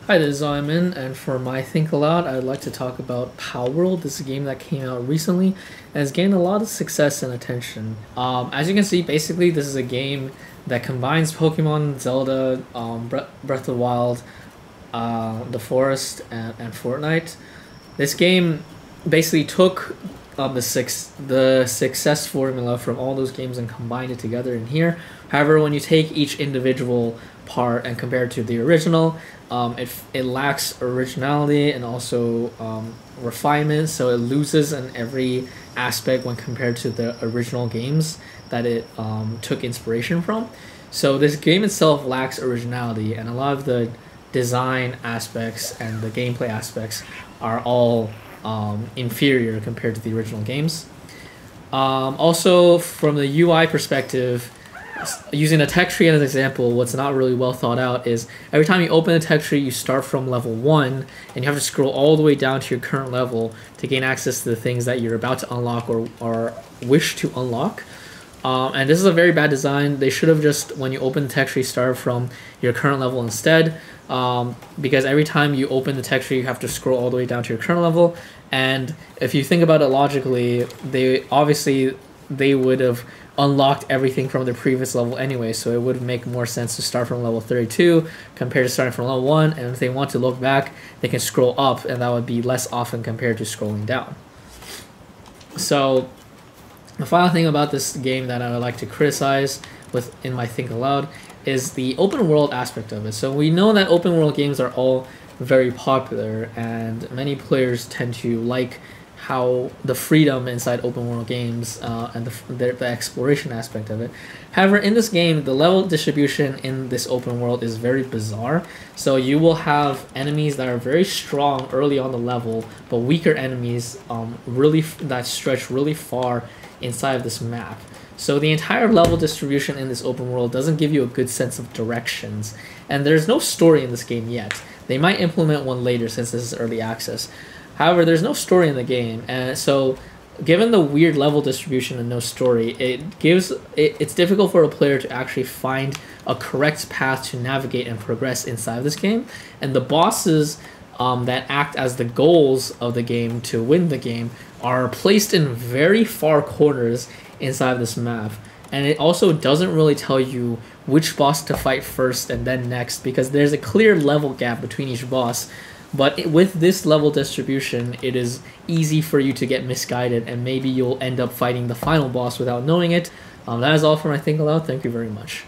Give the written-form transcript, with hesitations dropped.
Hi, this is Simon, and for my Think Aloud, I'd like to talk about Power World. This is a game that came out recently and has gained a lot of success and attention. As you can see, basically, this is a game that combines Pokemon, Zelda, Breath of the Wild, The Forest, and Fortnite. This game basically took the success formula from all those games and combined it together in here. However, when you take each individual part and compare it to the original, it lacks originality and also refinement, so it loses in every aspect when compared to the original games that it took inspiration from. So this game itself lacks originality, and a lot of the design aspects and the gameplay aspects are all inferior compared to the original games. Also, from the UI perspective, using a tech tree as an example, what's not really well thought out is every time you open a tech tree, you start from level 1, and you have to scroll all the way down to your current level to gain access to the things that you're about to unlock or wish to unlock. And this is a very bad design. They should have just, when you open the tech tree, start from your current level instead, because every time you open the tech tree, you have to scroll all the way down to your current level. And if you think about it logically, they would have unlocked everything from the previous level anyway, so it would make more sense to start from level 32 compared to starting from level 1, and if they want to look back, they can scroll up, and that would be less often compared to scrolling down. So the final thing about this game that I would like to criticize in my Think Aloud is the open world aspect of it. So we know that open world games are all very popular, and many players tend to like how the freedom inside open world games and the exploration aspect of it. However, in this game, the level distribution in this open world is very bizarre. So you will have enemies that are very strong early on the level, but weaker enemies that stretch really far inside of this map. So the entire level distribution in this open world doesn't give you a good sense of directions, and there's no story in this game yet. They might implement one later since this is early access. However, there's no story in the game, and so given the weird level distribution and no story, it's difficult for a player to actually find a correct path to navigate and progress inside of this game. And the bosses that act as the goals of the game to win the game are placed in very far corners inside of this map. And it also doesn't really tell you which boss to fight first and then next, because there's a clear level gap between each boss. But with this level distribution, it is easy for you to get misguided, and maybe you'll end up fighting the final boss without knowing it. That is all for my Think Aloud. Thank you very much.